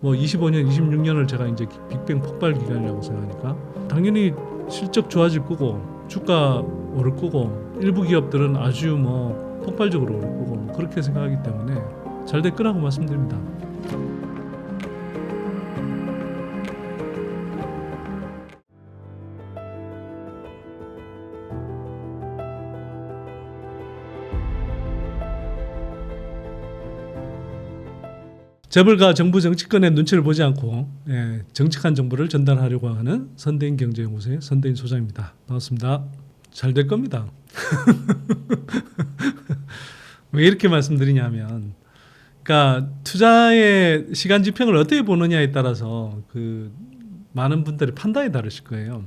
뭐 25년, 26년을 제가 이제 빅뱅 폭발 기간이라고 생각하니까 당연히 실적 좋아질 거고 주가 오를 거고 일부 기업들은 아주 뭐 폭발적으로 오를 거고 뭐 그렇게 생각하기 때문에 잘 될 거라고 말씀드립니다. 재벌과 정부 정치권의 눈치를 보지 않고 정직한 정보를 전달하려고 하는 선대인 경제연구소의 선대인 소장입니다. 반갑습니다. 잘 될 겁니다. 왜 이렇게 말씀드리냐면, 그러니까 투자의 시간 지평을 어떻게 보느냐에 따라서 그 많은 분들의 판단이 다르실 거예요.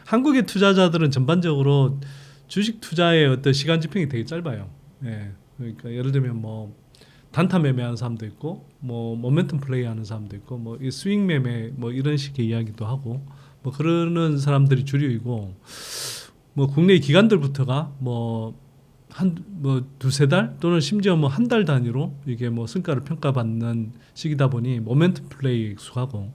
한국의 투자자들은 전반적으로 주식 투자의 어떤 시간 지평이 되게 짧아요. 그러니까 예를 들면 뭐 단타 매매하는 사람도 있고, 뭐 모멘텀 플레이하는 사람도 있고, 뭐 이 스윙 매매 뭐 이런 식의 이야기도 하고, 뭐 그러는 사람들이 주류이고, 뭐 국내 기관들부터가 뭐 두세 달 또는 심지어 뭐 한 달 단위로 이게 뭐 성과를 평가받는 시기다 보니 모멘텀 플레이에 익숙하고,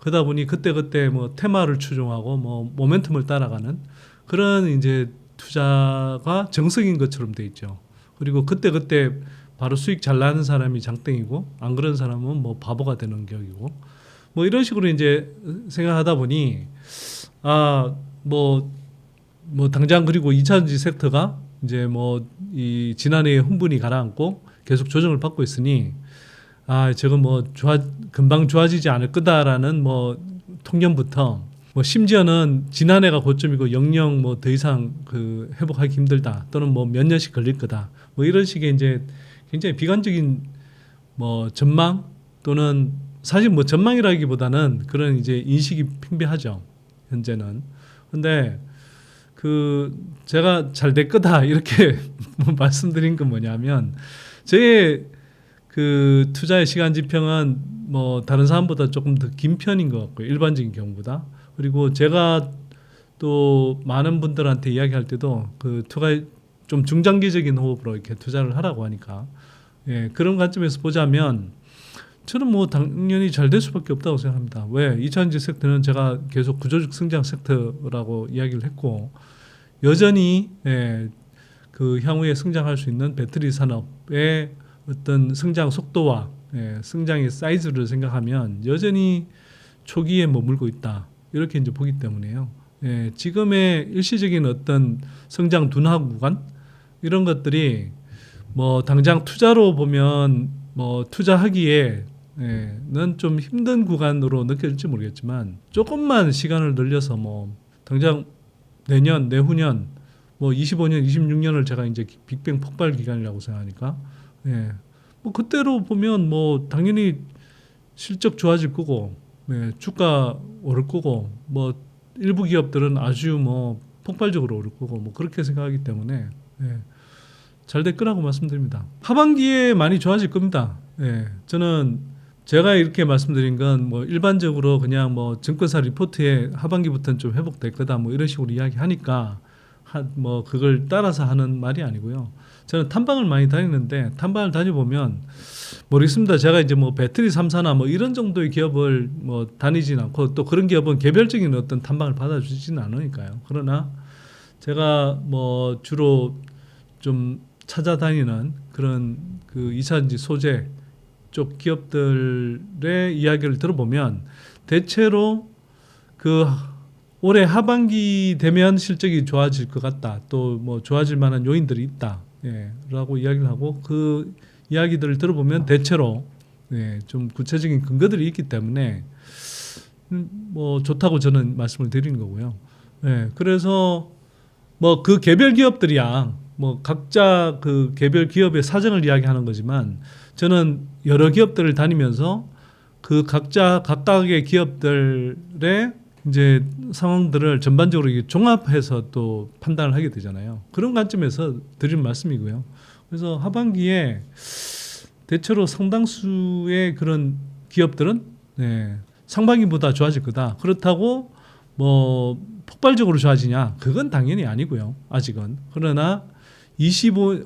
그러다 보니 그때 뭐 테마를 추종하고 뭐 모멘텀을 따라가는 그런 이제 투자가 정석인 것처럼 돼 있죠. 그리고 그때 바로 수익 잘 나는 사람이 장땡이고 안 그런 사람은 뭐 바보가 되는 격이고 뭐 이런 식으로 이제 생각하다 보니 뭐 당장 그리고 2차전지 섹터가 이제 뭐 이 지난해에 흥분이 가라앉고 계속 조정을 받고 있으니 저건 뭐 금방 좋아지지 않을 거다라는 뭐 통념부터 뭐 심지어는 지난해가 고점이고 영영 뭐 더 이상 그 회복하기 힘들다 또는 뭐 몇 년씩 걸릴 거다 뭐 이런 식의 이제 굉장히 비관적인 뭐 전망 또는 사실 뭐 전망이라기보다는 그런 이제 인식이 팽배하죠 현재는. 근데 그 제가 잘 될 거다 이렇게 말씀드린 건 뭐냐면 제 그 투자의 시간 지평은 뭐 다른 사람보다 조금 더 긴 편인 것 같고요. 일반적인 경우보다. 그리고 제가 또 많은 분들한테 이야기할 때도 그 투자 좀 중장기적인 호흡으로 이렇게 투자를 하라고 하니까 그런 관점에서 보자면 저는 뭐 당연히 잘 될 수밖에 없다고 생각합니다. 왜? 2차전지 섹터는 제가 계속 구조적 성장 섹터라고 이야기를 했고 여전히 그 향후에 성장할 수 있는 배터리 산업의 어떤 성장 속도와 성장의 사이즈를 생각하면 여전히 초기에 머물고 있다. 이렇게 이제 보기 때문에요. 지금의 일시적인 어떤 성장 둔화 구간 이런 것들이 뭐 당장 투자로 보면 뭐 투자하기에는 좀 힘든 구간으로 느껴질지 모르겠지만 조금만 시간을 늘려서 뭐 당장 내년, 내후년, 뭐 25년, 26년을 제가 이제 빅뱅 폭발 기간이라고 생각하니까 뭐 그때로 보면 뭐 당연히 실적 좋아질 거고 주가 오를 거고 뭐 일부 기업들은 아주 뭐 폭발적으로 오를 거고 뭐 그렇게 생각하기 때문에 잘 될 거라고 말씀드립니다. 하반기에 많이 좋아질 겁니다. 저는 제가 이렇게 말씀드린 건 뭐 일반적으로 그냥 뭐 증권사 리포트에 하반기부터는 좀 회복될 거다 뭐 이런 식으로 이야기하니까 뭐 그걸 따라서 하는 말이 아니고요. 저는 탐방을 많이 다니는데 탐방을 다녀보면 모르겠습니다. 제가 이제 뭐 배터리 3사나 뭐 이런 정도의 기업을 뭐 다니진 않고 또 그런 기업은 개별적인 어떤 탐방을 받아주지는 않으니까요. 그러나 제가 뭐 주로 좀 찾아다니는 그런 그 2차전지 소재 쪽 기업들의 이야기를 들어보면 대체로 그 올해 하반기 되면 실적이 좋아질 것 같다. 또 뭐 좋아질 만한 요인들이 있다. 라고 이야기를 하고 그 이야기들을 들어보면 대체로 좀 구체적인 근거들이 있기 때문에 뭐 좋다고 저는 말씀을 드리는 거고요. 그래서 뭐 그 개별 기업들이야 뭐 각자 그 개별 기업의 사정을 이야기하는 거지만 저는 여러 기업들을 다니면서 그 각각의 기업들의 이제 상황들을 전반적으로 종합해서 또 판단을 하게 되잖아요. 그런 관점에서 드리는 말씀이고요. 그래서 하반기에 대체로 상당수의 그런 기업들은 상반기보다 좋아질 거다. 그렇다고 뭐 폭발적으로 좋아지냐? 그건 당연히 아니고요. 아직은. 그러나 25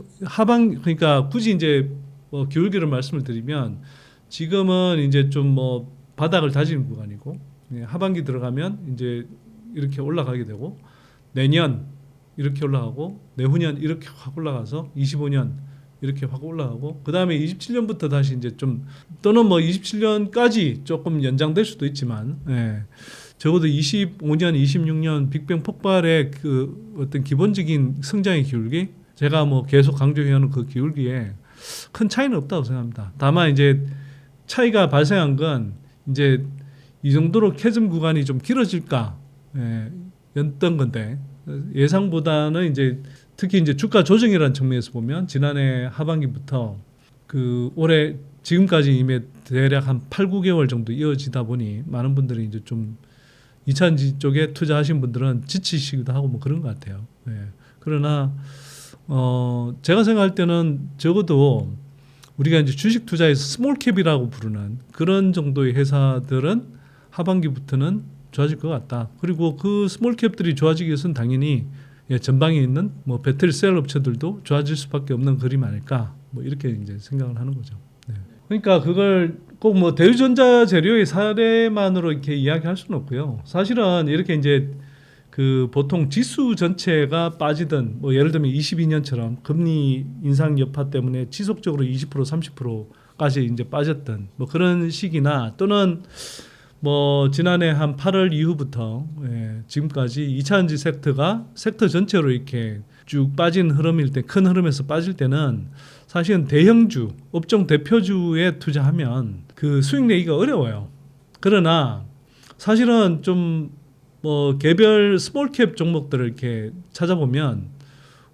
그러니까 굳이 이제 뭐 기울기를 말씀을 드리면 지금은 이제 좀 뭐 바닥을 다지는 구간이고 예, 하반기 들어가면 이제 이렇게 올라가게 되고 내년 이렇게 올라가고 내후년 이렇게 확 올라가서 25년 이렇게 확 올라가고 그 다음에 27년부터 다시 이제 좀 또는 뭐 27년까지 조금 연장될 수도 있지만 예, 적어도 25년, 26년 빅뱅 폭발의 그 어떤 기본적인 성장의 기울기 제가 뭐 계속 강조해오는 그 기울기에 큰 차이는 없다고 생각합니다. 다만 이제 차이가 발생한 건 이제 이 정도로 캐즘 구간이 좀 길어질까 예, 였던 건데 예상보다는 이제 특히 이제 주가 조정이라는 측면에서 보면 지난해 하반기부터 그 올해 지금까지 이미 대략 한 8, 9개월 정도 이어지다 보니 많은 분들이 이제 좀 2차전지 쪽에 투자하신 분들은 지치시기도 하고 뭐 그런 것 같아요. 예. 그러나 제가 생각할 때는 적어도 우리가 이제 주식 투자에서 스몰캡이라고 부르는 그런 정도의 회사들은 하반기부터는 좋아질 것 같다. 그리고 그 스몰캡들이 좋아지기 위해서는 당연히 예, 전방에 있는 뭐 배터리 셀 업체들도 좋아질 수밖에 없는 그림 아닐까. 뭐 이렇게 이제 생각을 하는 거죠. 네. 그러니까 그걸 꼭 뭐 대우전자 재료의 사례만으로 이렇게 이야기할 수는 없고요. 사실은 이렇게 이제 그 보통 지수 전체가 빠지든 뭐 예를 들면 22년처럼 금리 인상 여파 때문에 지속적으로 20% 30%까지 이제 빠졌던 뭐 그런 시기나 또는 뭐 지난해 한 8월 이후부터 예, 지금까지 2차전지 섹터 전체로 이렇게 쭉 빠진 흐름일 때 큰 흐름에서 빠질 때는 사실은 대형주, 업종 대표주에 투자하면 그 수익 내기가 어려워요. 그러나 사실은 좀 뭐 개별 스몰캡 종목들을 이렇게 찾아보면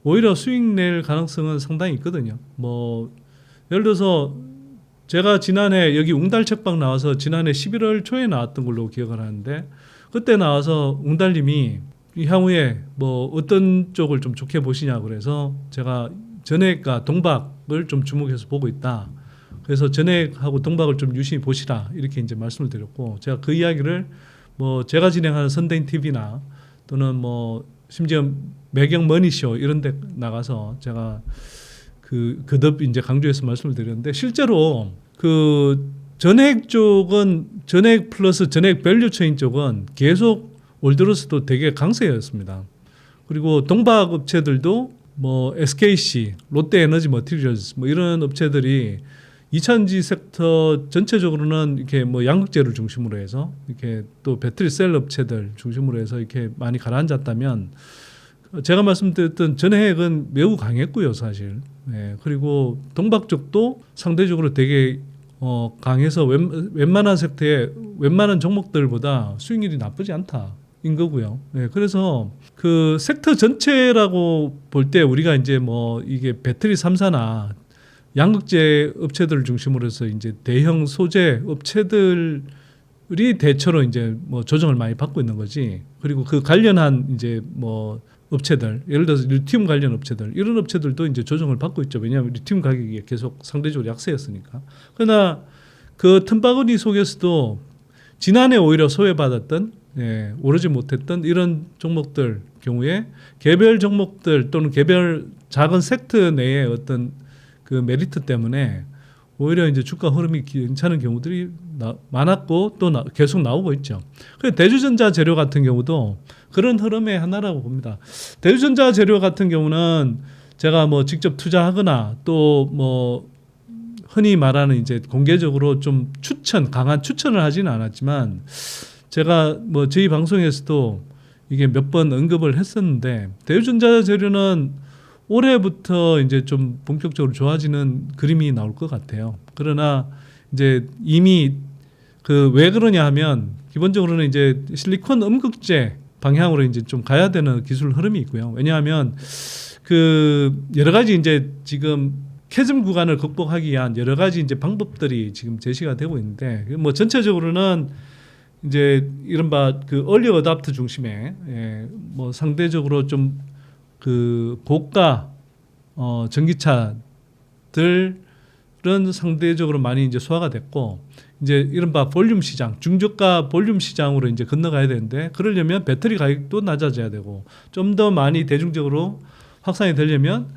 오히려 수익 낼 가능성은 상당히 있거든요. 뭐 예를 들어서 제가 지난해 여기 웅달 책방 나와서 지난해 11월 초에 나왔던 걸로 기억을 하는데 그때 나와서 웅달님이 향후에 뭐 어떤 쪽을 좀 좋게 보시냐 그래서 제가 전액과 동박을 좀 주목해서 보고 있다. 그래서 전액하고 동박을 좀 유심히 보시라 이렇게 이제 말씀을 드렸고 제가 그 이야기를 뭐 제가 진행하는 선대인 TV나 또는 뭐 심지어 매경 머니쇼 이런 데 나가서 제가 그듭 이제 강조해서 말씀을 드렸는데 실제로 그 전액 쪽은 전액 플러스 전액 밸류 체인 쪽은 계속 올 들어서도 되게 강세였습니다. 그리고 동박 업체들도 뭐 SKC, 롯데에너지 머티리얼스 뭐 이런 업체들이 2차전지 섹터 전체적으로는 이렇게 뭐 양극재를 중심으로 해서 이렇게 또 배터리 셀 업체들 중심으로 해서 이렇게 많이 가라앉았다면 제가 말씀드렸던 전해액은 매우 강했고요, 사실. 네, 그리고 동박 쪽도 상대적으로 되게 강해서 웬만한 섹터에 웬만한 종목들보다 수익률이 나쁘지 않다인 거고요. 네, 그래서 그 섹터 전체라고 볼 때 우리가 이제 뭐 이게 배터리 3사나 양극재 업체들을 중심으로 해서 이제 대형 소재 업체들이 대체로 이제 뭐 조정을 많이 받고 있는 거지. 그리고 그 관련한 이제 뭐 업체들, 예를 들어서 리튬 관련 업체들 이런 업체들도 이제 조정을 받고 있죠. 왜냐하면 리튬 가격이 계속 상대적으로 약세였으니까. 그러나 그 틈바구니 속에서도 지난해 오히려 소외받았던 예, 오르지 못했던 이런 종목들 경우에 개별 종목들 또는 개별 작은 섹터 내의 어떤 그 메리트 때문에 오히려 이제 주가 흐름이 괜찮은 경우들이 많았고 또 계속 나오고 있죠. 그래서 대주전자 재료 같은 경우도 그런 흐름의 하나라고 봅니다. 대주전자 재료 같은 경우는 제가 뭐 직접 투자하거나 또 뭐 흔히 말하는 이제 공개적으로 좀 강한 추천을 하지는 않았지만 제가 뭐 저희 방송에서도 이게 몇 번 언급을 했었는데 대주전자 재료는 올해부터 이제 좀 본격적으로 좋아지는 그림이 나올 것 같아요. 그러나 이제 이미 그 왜 그러냐 하면 기본적으로는 이제 실리콘 음극재 방향으로 이제 좀 가야 되는 기술 흐름이 있고요. 왜냐하면 그 여러 가지 이제 지금 캐즘 구간을 극복하기 위한 여러 가지 이제 방법들이 지금 제시가 되고 있는데 뭐 전체적으로는 이제 이른바 그 얼리 어답트 중심의 예, 뭐 상대적으로 좀 그 고가 전기차들은 상대적으로 많이 이제 소화가 됐고 이제 이른바 볼륨 시장, 중저가 볼륨 시장으로 이제 건너가야 되는데 그러려면 배터리 가격도 낮아져야 되고 좀 더 많이 대중적으로 확산이 되려면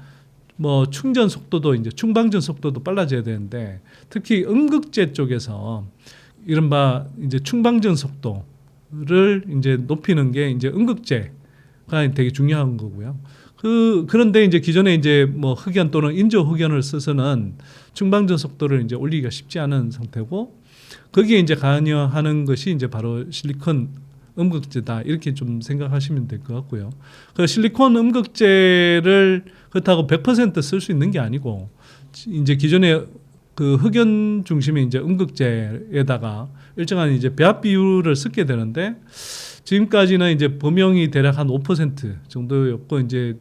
뭐 충전 속도도 이제 충방전 속도도 빨라져야 되는데 특히 음극재 쪽에서 이른바 이제 충방전 속도를 이제 높이는 게 이제 음극재가 되게 중요한 거고요. 그런데 이제 기존에 이제 뭐 흑연 또는 인조 흑연을 써서는 충방전 속도를 이제 올리기가 쉽지 않은 상태고, 거기에 이제 관여하는 것이 이제 바로 실리콘 음극재다, 이렇게 좀 생각하시면 될 것 같고요. 그 실리콘 음극재를 그렇다고 100% 쓸 수 있는 게 아니고, 이제 기존에 그 흑연 중심의 이제 음극재에다가 일정한 이제 배합 비율을 쓰게 되는데, 지금까지는 이제 범용이 대략 한 5% 정도였고, 이제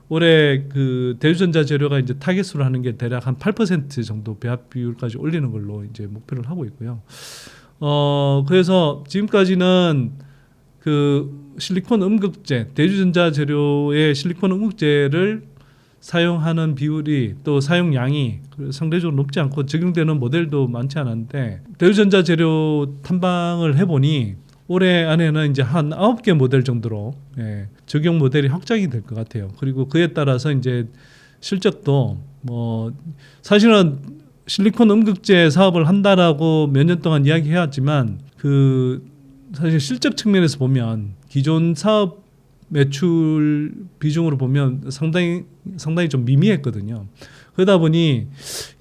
올해 그 대주전자 재료가 이제 타겟으로 하는 게 대략 한 8% 정도 배합 비율까지 올리는 걸로 이제 목표를 하고 있고요. 그래서 지금까지는 그 실리콘 음극재, 대주전자 재료의 실리콘 음극재를 사용하는 비율이 또 사용량이 상대적으로 높지 않고 적용되는 모델도 많지 않은데, 대주전자 재료 탐방을 해보니 올해 안에는 이제 한 9개 모델 정도로 적용 모델이 확장이 될 것 같아요. 그리고 그에 따라서 이제 실적도 뭐 사실은 실리콘 음극재 사업을 한다라고 몇 년 동안 이야기해왔지만, 그 사실 실적 측면에서 보면 기존 사업 매출 비중으로 보면 상당히 좀 미미했거든요. 그러다 보니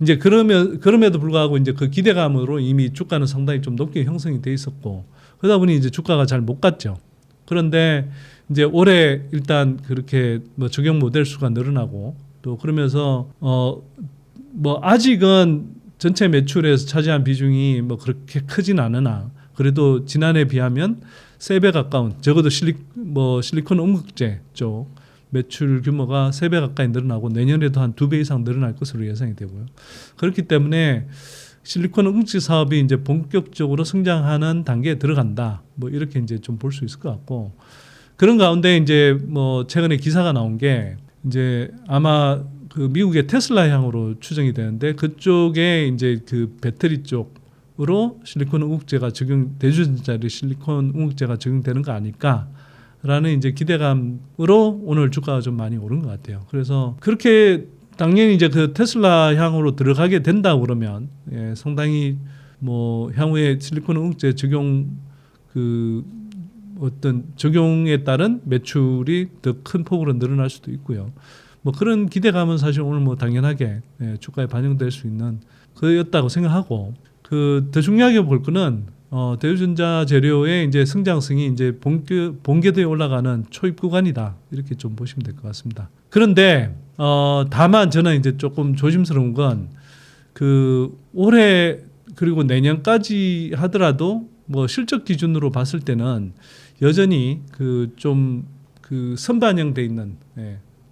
이제 그럼에도 불구하고 이제 그 기대감으로 이미 주가는 상당히 좀 높게 형성이 돼 있었고, 그러다 보니 이제 주가가 잘 못 갔죠. 그런데 이제 올해 일단 그렇게 뭐 적용 모델 수가 늘어나고, 또 그러면서 뭐 아직은 전체 매출에서 차지한 비중이 뭐 그렇게 크진 않으나, 그래도 지난해에 비하면 3배 가까운, 적어도 실리콘 음극재 쪽 매출 규모가 3배 가까이 늘어나고, 내년에도 한 2배 이상 늘어날 것으로 예상이 되고요. 그렇기 때문에 실리콘 음극재 사업이 이제 본격적으로 성장하는 단계에 들어간다, 뭐 이렇게 이제 좀 볼 수 있을 것 같고, 그런 가운데 이제 뭐 최근에 기사가 나온 게 이제 아마 그 미국의 테슬라 향으로 추정이 되는데, 그쪽에 이제 그 배터리 쪽으로 실리콘 음극재가 대주전자의 실리콘 음극재가 적용되는 거 아닐까라는 이제 기대감으로 오늘 주가가 좀 많이 오른 것 같아요. 그래서 그렇게 당연히 이제 그 테슬라 향으로 들어가게 된다 그러면 상당히 뭐 향후에 실리콘 음극재 적용 그 어떤 적용에 따른 매출이 더 큰 폭으로 늘어날 수도 있고요. 뭐 그런 기대감은 사실 오늘 뭐 당연하게 주가에 반영될 수 있는 거였다고 생각하고, 그 더 중요하게 볼 거는 대주전자 재료의 이제 성장성이 이제 본궤도에 올라가는 초입 구간이다, 이렇게 좀 보시면 될 것 같습니다. 그런데 다만 저는 이제 조금 조심스러운 건 그 올해 그리고 내년까지 하더라도 뭐 실적 기준으로 봤을 때는 여전히 그 좀 그 선반영돼 있는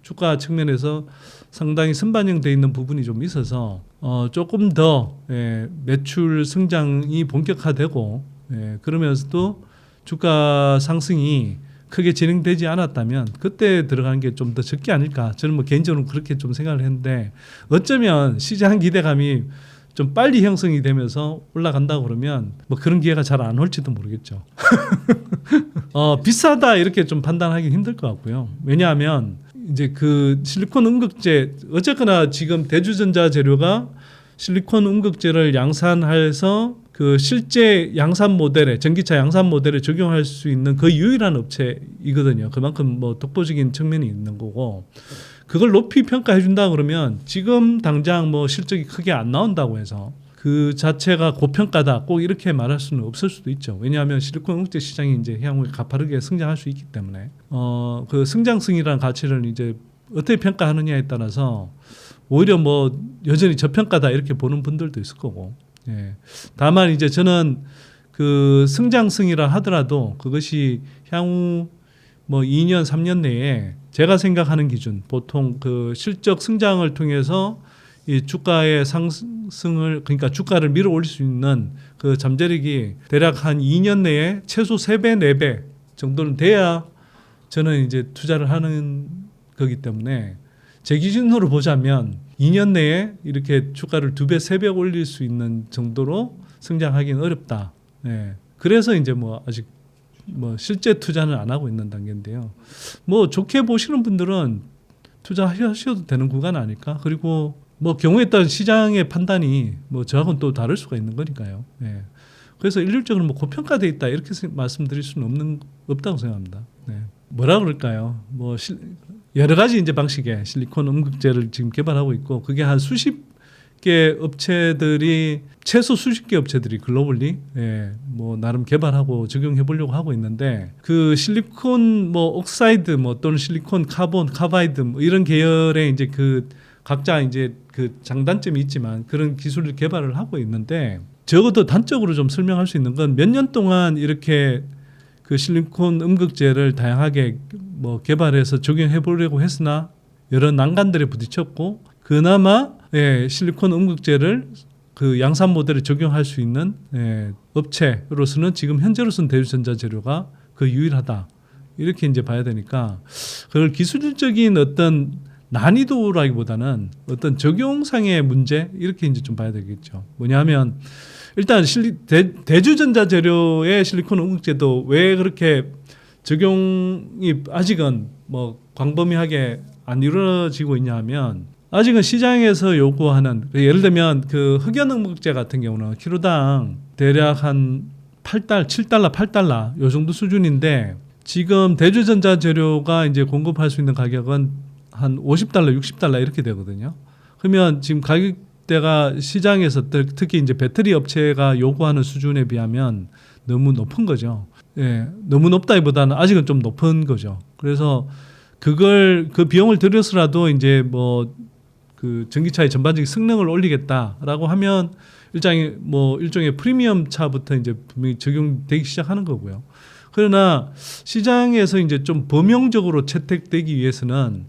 주가 측면에서 상당히 선반영돼 있는 부분이 좀 있어서 조금 더 매출 성장이 본격화되고 그러면서도 주가 상승이 크게 진행되지 않았다면 그때 들어가는 게 좀 더 적지 않을까, 저는 뭐 개인적으로 그렇게 좀 생각을 했는데, 어쩌면 시장 기대감이 좀 빨리 형성이 되면서 올라간다고 그러면 뭐 그런 기회가 잘 안 올지도 모르겠죠. 비싸다 이렇게 좀 판단하기 힘들 것 같고요. 왜냐하면 이제 그 실리콘 음극재, 어쨌거나 지금 대주전자 재료가 실리콘 음극재를 양산해서 그 실제 양산 모델에, 전기차 양산 모델에 적용할 수 있는 그 유일한 업체이거든요. 그만큼 뭐 독보적인 측면이 있는 거고, 그걸 높이 평가해 준다 그러면 지금 당장 뭐 실적이 크게 안 나온다고 해서 그 자체가 고평가다 꼭 이렇게 말할 수는 없을 수도 있죠. 왜냐하면 실리콘 음극재 시장이 이제 향후에 가파르게 성장할 수 있기 때문에 그 성장성이라는 가치를 이제 어떻게 평가하느냐에 따라서 오히려 뭐 여전히 저평가다 이렇게 보는 분들도 있을 거고, 다만 이제 저는 그 성장성이라 하더라도 그것이 향후 뭐 2년 3년 내에 제가 생각하는 기준, 보통 그 실적 성장을 통해서 이 주가의 상승을, 그러니까 주가를 밀어 올릴 수 있는 그 잠재력이 대략 한 2년 내에 최소 3배, 4배 정도는 돼야 저는 이제 투자를 하는 거기 때문에, 제 기준으로 보자면 2년 내에 이렇게 주가를 2배, 3배 올릴 수 있는 정도로 성장하기는 어렵다. 그래서 이제 뭐 아직 뭐 실제 투자는 안 하고 있는 단계인데요. 뭐 좋게 보시는 분들은 투자하셔도 되는 구간 아닐까? 그리고 뭐 경우에 따른 시장의 판단이 뭐 저하고는 또 다를 수가 있는 거니까요. 그래서 일률적으로 뭐 고평가돼 있다 이렇게 말씀드릴 수는 없다고 생각합니다. 네. 뭐라 그럴까요? 뭐 여러 가지 이제 방식의 실리콘 음극재를 지금 개발하고 있고 그게 한 수십 개 업체들이 최소 수십 개 업체들이 글로벌리 뭐 나름 개발하고 적용해 보려고 하고 있는데 그 실리콘 뭐 옥사이드 뭐 또는 실리콘 카본 카바이드 뭐 이런 계열의 이제 그 각자 이제 그 장단점이 있지만 그런 기술을 개발을 하고 있는데 적어도 단적으로 좀 설명할 수 있는 건 몇 년 동안 이렇게 그 실리콘 음극재를 다양하게 뭐 개발해서 적용해 보려고 했으나 여러 난관들에 부딪혔고 그나마 실리콘 음극재를 그 양산 모델에 적용할 수 있는 업체로서는 지금 현재로서는 대주전자재료가 그 유일하다 이렇게 이제 봐야 되니까 그걸 기술적인 어떤 난이도라기보다는 어떤 적용상의 문제 이렇게 이제 좀 봐야 되겠죠. 뭐냐면 일단 대주전자 재료의 실리콘 음극재도 왜 그렇게 적용이 아직은 뭐 광범위하게 안 이루어지고 있냐면 아직은 시장에서 요구하는 예를 들면 그 흑연 음극재 같은 경우는 키로당 대략 한 7달러, 8달러 요 정도 수준인데 지금 대주전자 재료가 이제 공급할 수 있는 가격은 한 50달러, 60달러 이렇게 되거든요. 그러면 지금 가격대가 시장에서 특히 이제 배터리 업체가 요구하는 수준에 비하면 너무 높은 거죠. 너무 높다기보다는 아직은 좀 높은 거죠. 그래서 그 비용을 들여서라도 이제 뭐 그 전기차의 전반적인 성능을 올리겠다라고 하면 일종의 프리미엄 차부터 이제 분명히 적용되기 시작하는 거고요. 그러나 시장에서 이제 좀 범용적으로 채택되기 위해서는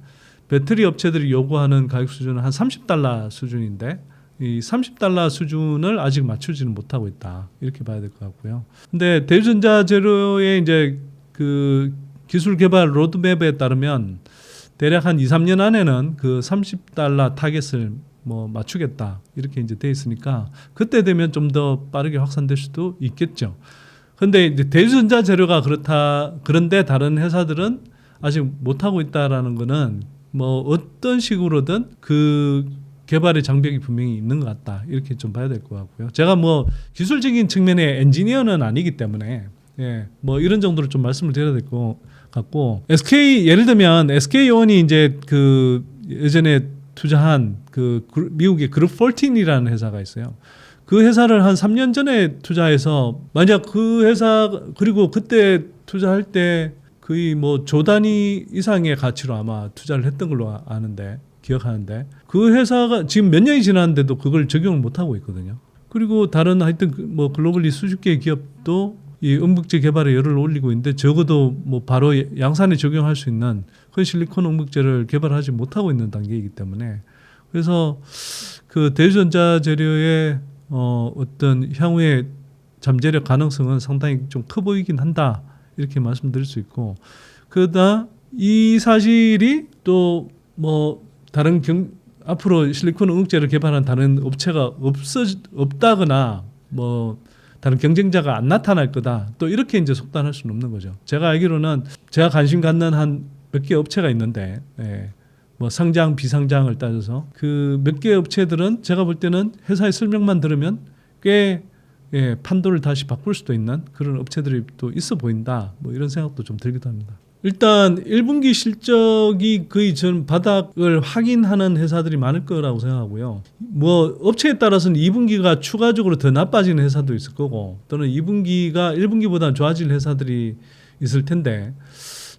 배터리 업체들이 요구하는 가격 수준은 한 30달러 수준인데 이 30달러 수준을 아직 맞추지는 못하고 있다. 이렇게 봐야 될 것 같고요. 근데 대주전자 재료의 이제 그 기술 개발 로드맵에 따르면 대략 한 2, 3년 안에는 그 30달러 타겟을 뭐 맞추겠다. 이렇게 이제 돼 있으니까 그때 되면 좀 더 빠르게 확산될 수도 있겠죠. 근데 이제 대주전자 재료가 그런데 다른 회사들은 아직 못하고 있다라는 거는 뭐 어떤 식으로든 그 개발의 장벽이 분명히 있는 것 같다. 이렇게 좀 봐야 될 것 같고요. 제가 뭐 기술적인 측면의 엔지니어는 아니기 때문에 뭐 이런 정도로 좀 말씀을 드려야 될 것 같고 예를 들면 SK온이 이제 그 예전에 투자한 그 미국의 그룹 14이라는 회사가 있어요. 그 회사를 한 3년 전에 투자해서 만약 그 회사 그리고 그때 투자할 때 거의 뭐 조 단위 이상의 가치로 아마 투자를 했던 걸로 기억하는데 그 회사가 지금 몇 년이 지났는데도 그걸 적용을 못 하고 있거든요. 그리고 다른 하여튼 뭐 글로벌리 수십 개의 기업도 이 음극재 개발에 열을 올리고 있는데 적어도 뭐 바로 양산에 적용할 수 있는 그 실리콘 음극재를 개발하지 못하고 있는 단계이기 때문에 그래서 그 대주전자 재료의 어떤 향후의 잠재력 가능성은 상당히 좀 커 보이긴 한다 이렇게 말씀드릴 수 있고 그러다 이 사실이 또 뭐 다른 앞으로 실리콘 음극재를 개발한 다른 업체가 없다거나 뭐 다른 경쟁자가 안 나타날 거다. 또 이렇게 이제 속단할 수는 없는 거죠. 제가 알기로는 제가 관심 갖는 한 몇 개 업체가 있는데 뭐 상장 비상장을 따져서 그 몇 개 업체들은 제가 볼 때는 회사의 설명만 들으면 꽤 판도를 다시 바꿀 수도 있는 그런 업체들이 또 있어 보인다. 뭐 이런 생각도 좀 들기도 합니다. 일단 1분기 실적이 거의 전 바닥을 확인하는 회사들이 많을 거라고 생각하고요. 뭐 업체에 따라서는 2분기가 추가적으로 더 나빠지는 회사도 있을 거고 또는 2분기가 1분기보다 좋아질 회사들이 있을 텐데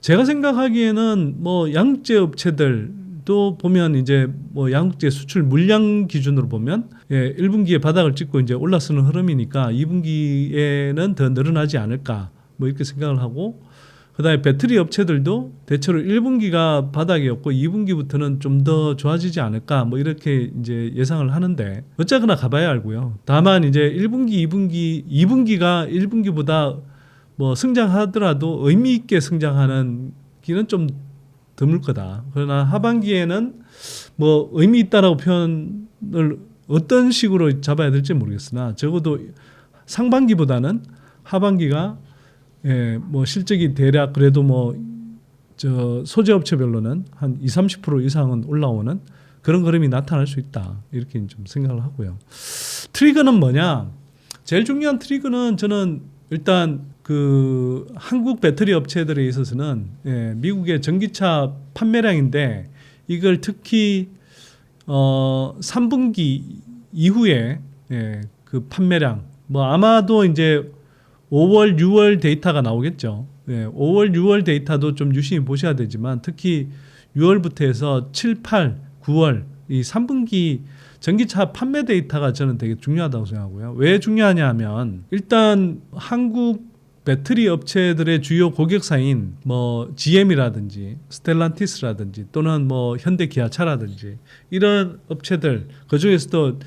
제가 생각하기에는 뭐 양극재 업체들도 보면 이제 뭐 양극재 수출 물량 기준으로 보면 1분기에 바닥을 찍고 이제 올라서는 흐름이니까 2분기에는 더 늘어나지 않을까 뭐 이렇게 생각을 하고 그다음에 배터리 업체들도 대체로 1분기가 바닥이었고 2분기부터는 좀 더 좋아지지 않을까 뭐 이렇게 이제 예상을 하는데 어쨌거나 가봐야 알고요. 다만 이제 1분기, 2분기가 1분기보다 뭐 성장하더라도 의미 있게 성장하는 기는 좀 드물 거다. 그러나 하반기에는 뭐 의미 있다라고 표현을 어떤 식으로 잡아야 될지 모르겠으나 적어도 상반기보다는 하반기가 뭐 실적이 대략 그래도 뭐 소재 업체별로는 한 20-30% 이상은 올라오는 그런 그림이 나타날 수 있다. 이렇게 좀 생각을 하고요. 트리거는 뭐냐? 제일 중요한 트리거는 저는 일단 그 한국 배터리 업체들에 있어서는 미국의 전기차 판매량인데 이걸 특히 3분기 이후에 그 판매량 뭐 아마도 이제 5월, 6월 데이터가 나오겠죠. 5월, 6월 데이터도 좀 유심히 보셔야 되지만 특히 6월부터 해서 7, 8, 9월 이 3분기 전기차 판매 데이터가 저는 되게 중요하다고 생각하고요. 왜 중요하냐 하면 일단 한국 배터리 업체들의 주요 고객사인 뭐 GM이라든지 스텔란티스라든지 또는 뭐 현대 기아차라든지 이런 업체들 그중에서도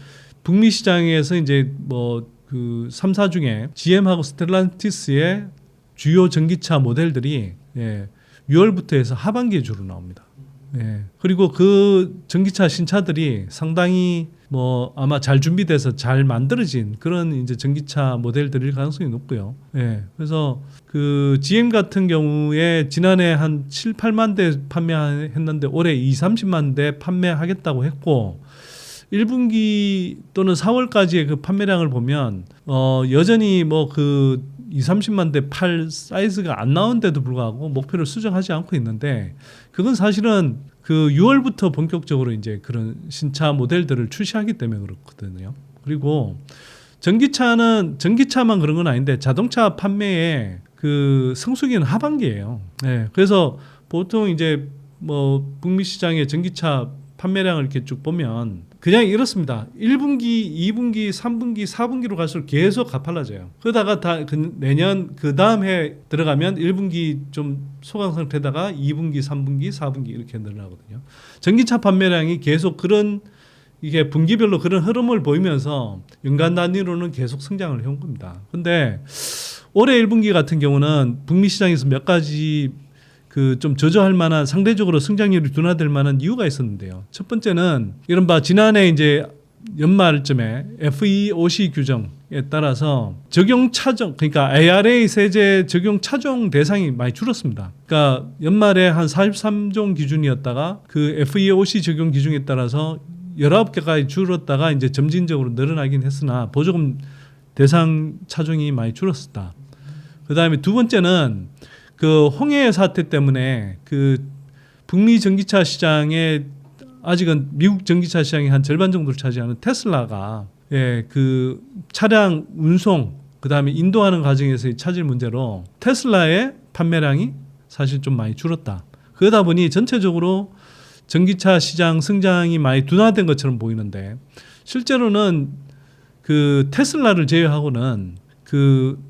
북미 시장에서 이제 뭐 그 3사 중에 GM하고 스텔란티스의 주요 전기차 모델들이 6월부터 해서 하반기에 주로 나옵니다. 그리고 그 전기차 신차들이 상당히 뭐 아마 잘 준비돼서 잘 만들어진 그런 이제 전기차 모델들일 가능성이 높고요. 그래서 그 GM 같은 경우에 지난해 한 7, 8만 대 판매했는데 올해 2, 30만 대 판매하겠다고 했고 1분기 또는 4월까지의 그 판매량을 보면 여전히 뭐 그 2, 30만 대 팔 사이즈가 안 나오는데도 불구하고 목표를 수정하지 않고 있는데 그건 사실은 그 6월부터 본격적으로 이제 그런 신차 모델들을 출시하기 때문에 그렇거든요. 그리고 전기차만 그런 건 아닌데 자동차 판매의 그 성수기는 하반기예요. 그래서 보통 이제 뭐 북미 시장의 전기차 판매량을 이렇게 쭉 보면 그냥 이렇습니다. 1분기, 2분기, 3분기, 4분기로 갈수록 계속 가팔라져요. 그러다가 내년 그 다음 해 들어가면 1분기 좀 소강 상태다가 2분기, 3분기, 4분기 이렇게 늘어나거든요. 전기차 판매량이 계속 그런 이게 분기별로 그런 흐름을 보이면서 연간 단위로는 계속 성장을 해온 겁니다. 근데 올해 1분기 같은 경우는 북미 시장에서 몇 가지 그 좀 저조할 만한 상대적으로 성장률이 둔화될 만한 이유가 있었는데요. 첫 번째는 이른바 지난해 이제 연말쯤에 FEOC 규정에 따라서 적용 차종 그러니까 ARA 세제 적용 차종 대상이 많이 줄었습니다. 그러니까 연말에 한 43종 기준이었다가 그 FEOC 적용 기준에 따라서 19개까지 줄었다가 이제 점진적으로 늘어나긴 했으나 보조금 대상 차종이 많이 줄었다. 그다음에 두 번째는 그 홍해 사태 때문에 그 북미 전기차 시장에 아직은 미국 전기차 시장의 한 절반 정도를 차지하는 테슬라가 그 차량 운송 그다음에 인도하는 과정에서의 차질 문제로 테슬라의 판매량이 사실 좀 많이 줄었다. 그러다 보니 전체적으로 전기차 시장 성장이 많이 둔화된 것처럼 보이는데 실제로는 그 테슬라를 제외하고는 그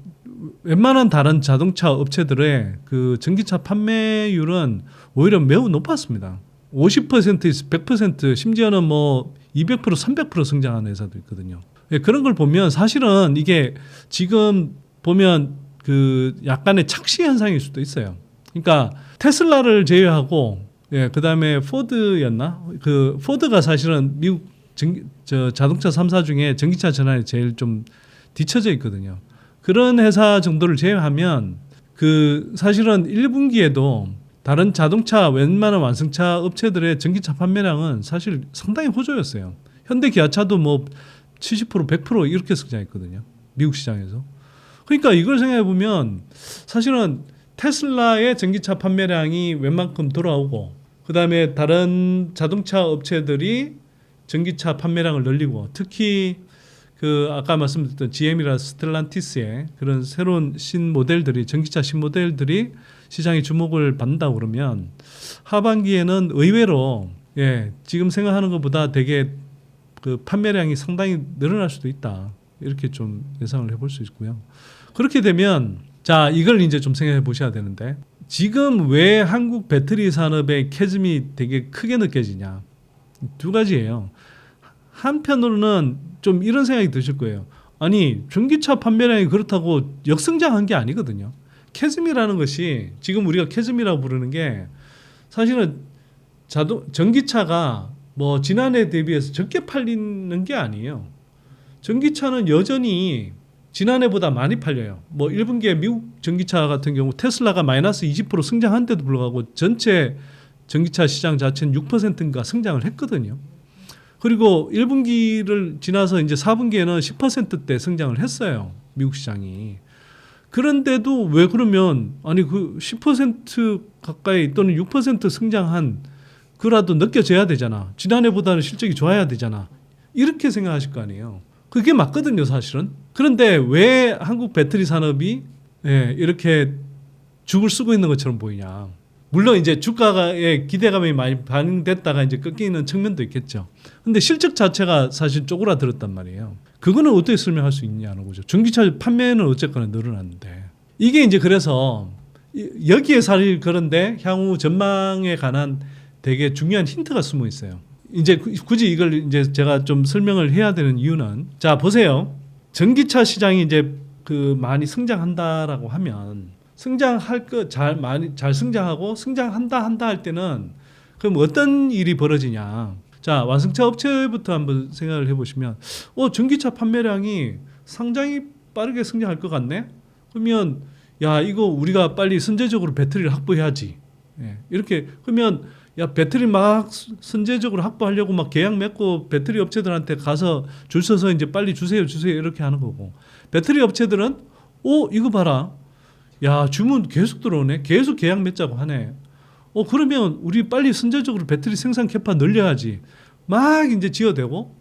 웬만한 다른 자동차 업체들의 그 전기차 판매율은 오히려 매우 높았습니다. 50%에서 100% 심지어는 뭐 200% 300% 성장한 회사도 있거든요. 그런 걸 보면 사실은 이게 지금 보면 그 약간의 착시 현상일 수도 있어요. 그러니까 테슬라를 제외하고 그다음에 포드였나? 그 포드가 사실은 미국 자동차 3사 중에 전기차 전환에 제일 좀 뒤처져 있거든요. 그런 회사 정도를 제외하면 그 사실은 1분기에도 다른 자동차 웬만한 완성차 업체들의 전기차 판매량은 사실 상당히 호조였어요. 현대 기아차도 뭐 70% 100% 이렇게 성장했거든요. 미국 시장에서. 그러니까 이걸 생각해 보면 사실은 테슬라의 전기차 판매량이 웬만큼 돌아오고 그다음에 다른 자동차 업체들이 전기차 판매량을 늘리고 특히 그 아까 말씀드렸던 GM이라 스텔란티스의 그런 새로운 신모델들이 전기차 신모델들이 시장의 주목을 받는다고 그러면 하반기에는 의외로 지금 생각하는 것보다 되게 그 판매량이 상당히 늘어날 수도 있다. 이렇게 좀 예상을 해볼 수 있고요. 그렇게 되면 자 이걸 이제 좀 생각해 보셔야 되는데 지금 왜 한국 배터리 산업의 캐즘이 되게 크게 느껴지냐. 두 가지예요. 한편으로는 좀 이런 생각이 드실 거예요. 아니 전기차 판매량이 그렇다고 역성장한 게 아니거든요. 캐즘이라는 것이 지금 우리가 캐즘이라고 부르는 게 사실은 전기차가 뭐 지난해 대비해서 적게 팔리는 게 아니에요. 전기차는 여전히 지난해보다 많이 팔려요. 뭐 1분기에 미국 전기차 같은 경우 테슬라가 마이너스 20% 성장한데도 불구하고 전체 전기차 시장 자체는 6%인가 성장을 했거든요. 그리고 1분기를 지나서 이제 4분기에는 10%대 성장을 했어요. 미국 시장이. 그런데도 왜 그러면 아니 그 10% 가까이 또는 6% 성장한 그라도 느껴져야 되잖아. 지난해보다는 실적이 좋아야 되잖아. 이렇게 생각하실 거 아니에요. 그게 맞거든요, 사실은. 그런데 왜 한국 배터리 산업이 이렇게 죽을 쓰고 있는 것처럼 보이냐. 물론 이제 주가의 기대감이 많이 반영됐다가 이제 꺾이는 측면도 있겠죠. 근데 실적 자체가 사실 쪼그라들었단 말이에요. 그거는 어떻게 설명할 수 있냐는 거죠. 전기차 판매는 어쨌거나 늘어났는데. 이게 이제 그래서 여기에 사실 그런데 향후 전망에 관한 되게 중요한 힌트가 숨어 있어요. 이제 굳이 이걸 이제 제가 좀 설명을 해야 되는 이유는 자, 보세요. 전기차 시장이 이제 그 많이 성장한다라고 하면 성장할 거 많이 잘 성장하고 성장한다 할 때는 그럼 어떤 일이 벌어지냐? 자, 완성차 업체부터 한번 생각을 해보시면, 전기차 판매량이 상당히 빠르게 성장할 것 같네. 그러면 야, 이거 우리가 빨리 선제적으로 배터리를 확보해야지. 이렇게 그러면 야, 배터리 막 선제적으로 확보하려고 막 계약 맺고 배터리 업체들한테 가서 줄 서서 이제 빨리 주세요 이렇게 하는 거고, 배터리 업체들은 이거 봐라. 야, 주문 계속 들어오네. 계속 계약 맺자고 하네. 그러면 우리 빨리 선제적으로 배터리 생산 캐파 늘려야지. 막 이제 지어대고.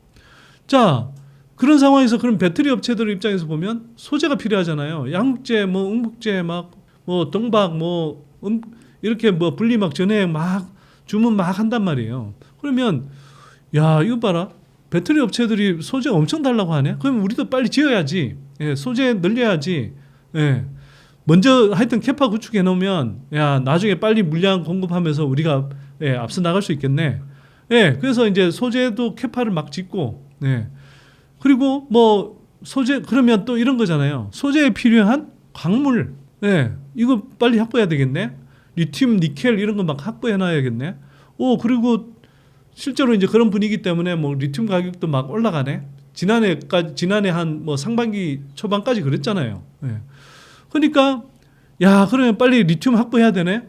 자, 그런 상황에서 그럼 배터리 업체들 입장에서 보면 소재가 필요하잖아요. 양극재, 응목재, 동박, 이렇게 분리 전해 주문 막 한단 말이에요. 그러면 야, 이거 봐라. 배터리 업체들이 소재 엄청 달라고 하네. 그럼 우리도 빨리 지어야지. 소재 늘려야지. 먼저 하여튼 캐파 구축해 놓으면 야, 나중에 빨리 물량 공급하면서 우리가 앞서 나갈 수 있겠네. 그래서 이제 소재도 캐파를 막 짓고, 그리고 소재 그러면 또 이런 거잖아요. 소재에 필요한 광물, 이거 빨리 확보해야 되겠네. 리튬, 니켈 이런 거 막 확보해 놔야겠네. 그리고 실제로 이제 그런 분위기 때문에 리튬 가격도 막 올라가네. 지난해 한 상반기 초반까지 그랬잖아요. 그러니까 야, 그러면 빨리 리튬 확보해야 되네.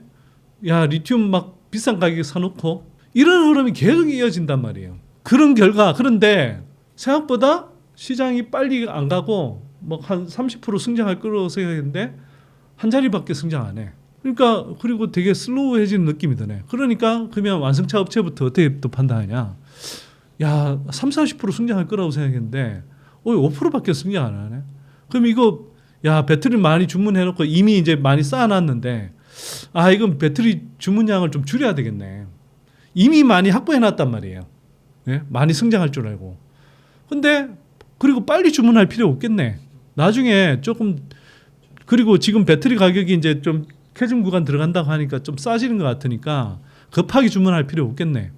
야, 리튬 막 비싼 가격에 사놓고 이런 흐름이 계속 이어진단 말이에요. 그런 결과 그런데 생각보다 시장이 빨리 안 가고 한 30% 성장할 거라고 생각했는데 한 자리밖에 성장 안 해. 그러니까 그리고 되게 슬로우해지는 느낌이 드네. 그러니까 그러면 완성차 업체부터 어떻게 또 판단하냐? 야, 30-40% 성장할 거라고 생각했는데 5%밖에 성장 안 하네. 그럼 이거 야, 배터리 많이 주문해놓고 이미 이제 많이 쌓아놨는데 이건 배터리 주문량을 좀 줄여야 되겠네. 이미 많이 확보해놨단 말이에요. 많이 성장할 줄 알고. 근데 그리고 빨리 주문할 필요 없겠네. 나중에 조금, 그리고 지금 배터리 가격이 이제 좀 캐즘 구간 들어간다고 하니까 좀 싸지는 것 같으니까 급하게 주문할 필요 없겠네.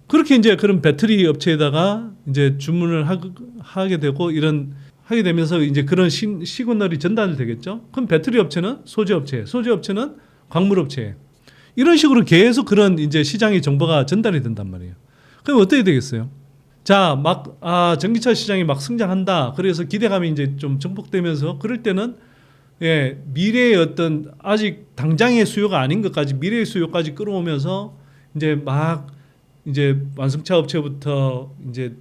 그렇게 이제 그런 배터리 업체에다가 이제 주문을 하게 되고 하게 되면서 이제 그런 시그널이 전달되겠죠. 그럼 배터리 업체는 소재 업체는 광물 업체. 이런 식으로 계속 그런 이제 시장의 정보가 전달이 된단 말이에요. 그럼 어떻게 되겠어요? 자, 전기차 시장이 막 성장한다. 그래서 기대감이 이제 좀 증폭되면서 그럴 때는 미래의 어떤 아직 당장의 수요가 아닌 것까지 미래의 수요까지 끌어오면서 이제 이제 완성차 업체부터 이제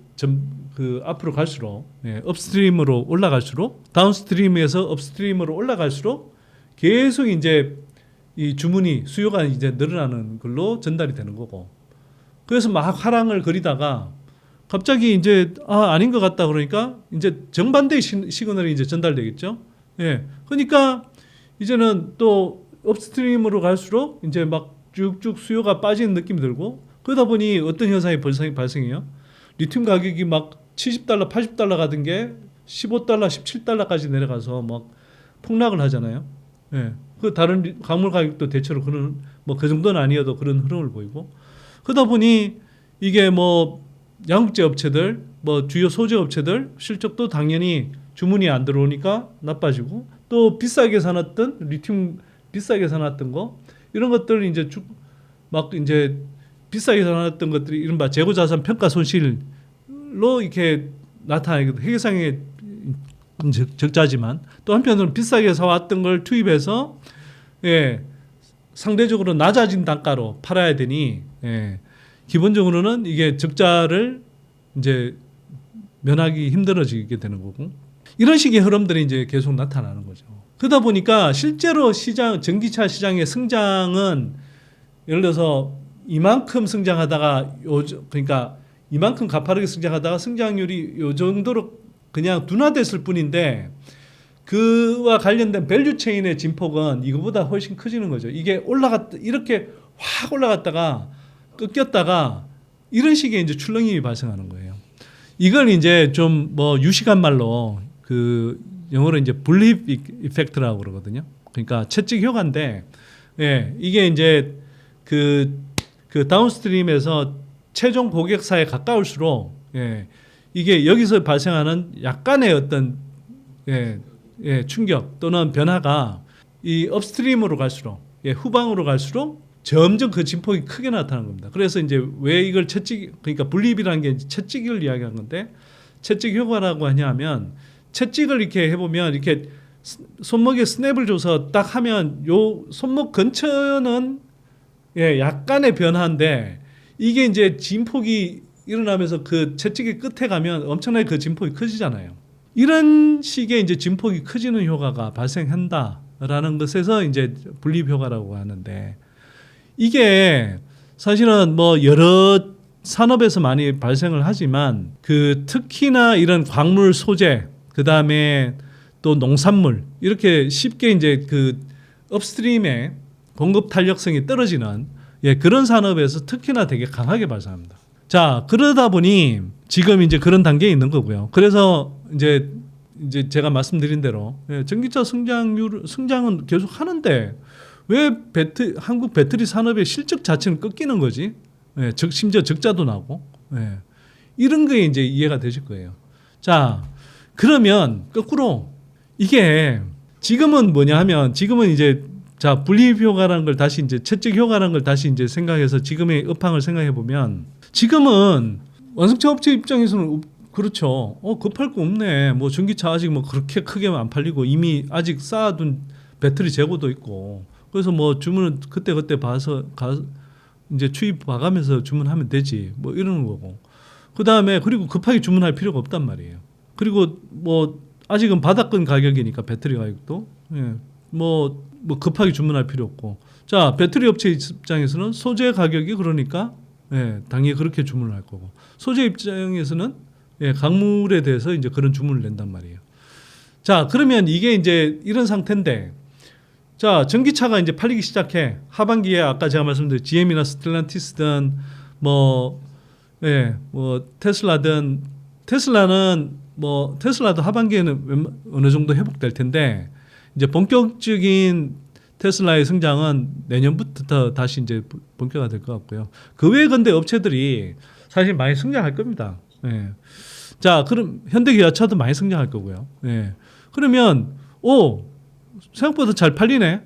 앞으로 갈수록 업스트림으로 올라갈수록 다운스트림에서 업스트림으로 올라갈수록 계속 이제 이 주문이 수요가 이제 늘어나는 걸로 전달이 되는 거고, 그래서 막 하락을 그리다가 갑자기 이제 아닌 것 같다 그러니까 이제 정반대의 시그널이 이제 전달되겠죠. 그러니까 이제는 또 업스트림으로 갈수록 이제 막 쭉쭉 수요가 빠지는 느낌이 들고, 그러다 보니 어떤 현상이 발생해요? 리튬 가격이 막 $70, $80 가던 게 $15, $17까지 내려가서 막 폭락을 하잖아요. 그 다른 광물 가격도 대체로 그런 그 정도는 아니어도 그런 흐름을 보이고, 그러다 보니 이게 양극재 업체들, 주요 소재 업체들 실적도 당연히 주문이 안 들어오니까 나빠지고, 또 비싸게 사놨던 리튬 비싸게 사놨던 거 이런 것들 이제 이제 비싸게 사놨던 것들이 이른바 재고자산 평가 손실로 이렇게 나타나거든요. 회계상의 적자지만 또 한편으로는 비싸게 사왔던 걸 투입해서 상대적으로 낮아진 단가로 팔아야 되니 기본적으로는 이게 적자를 이제 면하기 힘들어지게 되는 거고 이런 식의 흐름들이 이제 계속 나타나는 거죠. 그러다 보니까 실제로 전기차 시장의 성장은 예를 들어서 이만큼 성장하다가 그러니까 이만큼 가파르게 성장하다가 성장률이 요 정도로 그냥 둔화됐을 뿐인데 그와 관련된 밸류 체인의 진폭은 이거보다 훨씬 커지는 거죠. 이게 이렇게 확 올라갔다가 꺾였다가 이런 식의 이제 출렁임이 발생하는 거예요. 이걸 이제 좀 뭐 유식한 말로 그 영어로 이제 블립 이펙트라고 그러거든요. 그러니까 채찍 효과인데, 예, 이게 이제 그 다운스트림에서 최종 고객사에 가까울수록, 예, 이게 여기서 발생하는 약간의 어떤 충격 또는 변화가 이 업스트림으로 갈수록, 후방으로 갈수록 점점 그 진폭이 크게 나타나는 겁니다. 그래서 이제 왜 이걸 그러니까 분립이라는 게 채찍을 이야기하는 건데 채찍 효과라고 하냐면 채찍을 이렇게 해보면 이렇게 손목에 스냅을 줘서 딱 하면 요 손목 근처는 약간의 변화인데 이게 이제 진폭이 일어나면서 그 채찍의 끝에 가면 엄청나게 그 진폭이 커지잖아요. 이런 식의 이제 진폭이 커지는 효과가 발생한다라는 것에서 이제 분립 효과라고 하는데 이게 사실은 뭐 여러 산업에서 많이 발생을 하지만 그 특히나 이런 광물 소재 그다음에 또 농산물 이렇게 쉽게 이제 그 업스트림의 공급 탄력성이 떨어지는 그런 산업에서 특히나 되게 강하게 발생합니다. 자, 그러다 보니 지금 이제 그런 단계에 있는 거고요. 그래서 이제 제가 말씀드린 대로 전기차 성장은 계속 하는데 왜 한국 배터리 산업의 실적 자체는 꺾이는 거지? 심지어 적자도 나고 이런 게 이제 이해가 되실 거예요. 자, 그러면 거꾸로 이게 지금은 뭐냐 하면 지금은 이제 자 분립 효과라는 걸 다시 이제 채찍 효과라는 걸 다시 이제 생각해서 지금의 업황을 생각해 보면 지금은 완성차 업체 입장에서는 그렇죠. 급할 거 없네. 뭐 전기차 아직 뭐 그렇게 크게 안 팔리고 이미 아직 쌓아둔 배터리 재고도 있고. 그래서 뭐 주문은 그때 봐서 이제 추입 봐가면서 주문하면 되지. 뭐 이러는 거고. 그다음에 그리고 급하게 주문할 필요가 없단 말이에요. 그리고 뭐 아직은 바닥권 가격이니까 배터리 가격도 뭐 급하게 주문할 필요 없고. 자, 배터리 업체 입장에서는 소재 가격이 그러니까 당연히 그렇게 주문을 할 거고. 소재 입장에서는 강물에 대해서 이제 그런 주문을 낸단 말이에요. 자, 그러면 이게 이제 이런 상태인데 자, 전기차가 이제 팔리기 시작해. 하반기에 아까 제가 말씀드린 GM이나 스텔란티스든 뭐 테슬라든 테슬라도 하반기에는 어느 정도 회복될 텐데 이제 본격적인 테슬라의 성장은 내년부터 다시 이제 본격화될 것 같고요. 그 외에 근데 업체들이 사실 많이 성장할 겁니다. 자, 그럼 현대기아차도 많이 성장할 거고요. 그러면 생각보다 잘 팔리네.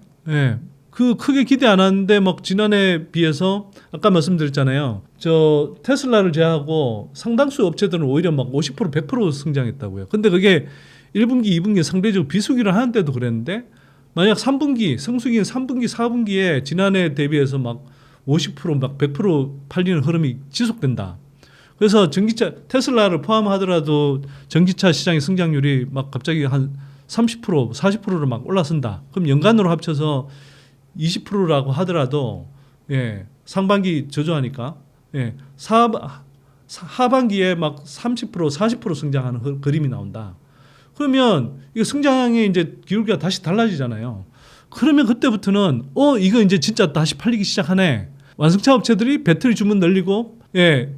그 크게 기대 안 하는데 막 지난해에 비해서 아까 말씀드렸잖아요. 저 테슬라를 제외하고 상당수 업체들은 오히려 막 50% 100% 성장했다고요. 근데 그게 1분기, 2분기 상대적으로 비수기를 하는데도 그랬는데 만약 3분기, 성수기인 3분기, 4분기에 지난해 대비해서 막 50% 막 100% 팔리는 흐름이 지속된다. 그래서 전기차 테슬라를 포함하더라도 전기차 시장의 성장률이 막 갑자기 한 30%, 40%로 막 올라선다. 그럼 연간으로 합쳐서 20%라고 하더라도 상반기 저조하니까 하반기에 막 30%, 40% 성장하는 그림이 나온다. 그러면 이 성장의 이제 기울기가 다시 달라지잖아요. 그러면 그때부터는 이거 이제 진짜 다시 팔리기 시작하네. 완성차 업체들이 배터리 주문 늘리고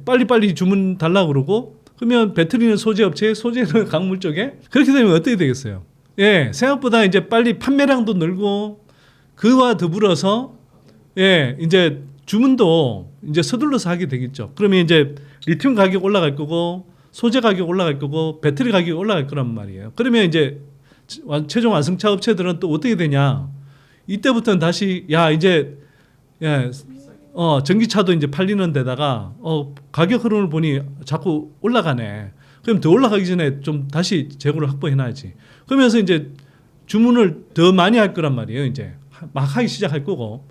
빨리빨리 주문 달라고 그러고 그러면 배터리는 소재 업체, 소재는 강물 쪽에 그렇게 되면 어떻게 되겠어요? 생각보다 이제 빨리 판매량도 늘고 그와 더불어서 이제 주문도 이제 서둘러서 하게 되겠죠. 그러면 이제 리튬 가격 올라갈 거고 소재 가격 올라갈 거고 배터리 가격이 올라갈 거란 말이에요. 그러면 이제 최종 완성차 업체들은 또 어떻게 되냐? 이때부터는 다시 이제 전기차도 이제 팔리는 데다가 가격 흐름을 보니 자꾸 올라가네. 그럼 더 올라가기 전에 좀 다시 재고를 확보해 놔야지. 그러면서 이제 주문을 더 많이 할 거란 말이에요. 이제 막 하기 시작할 거고.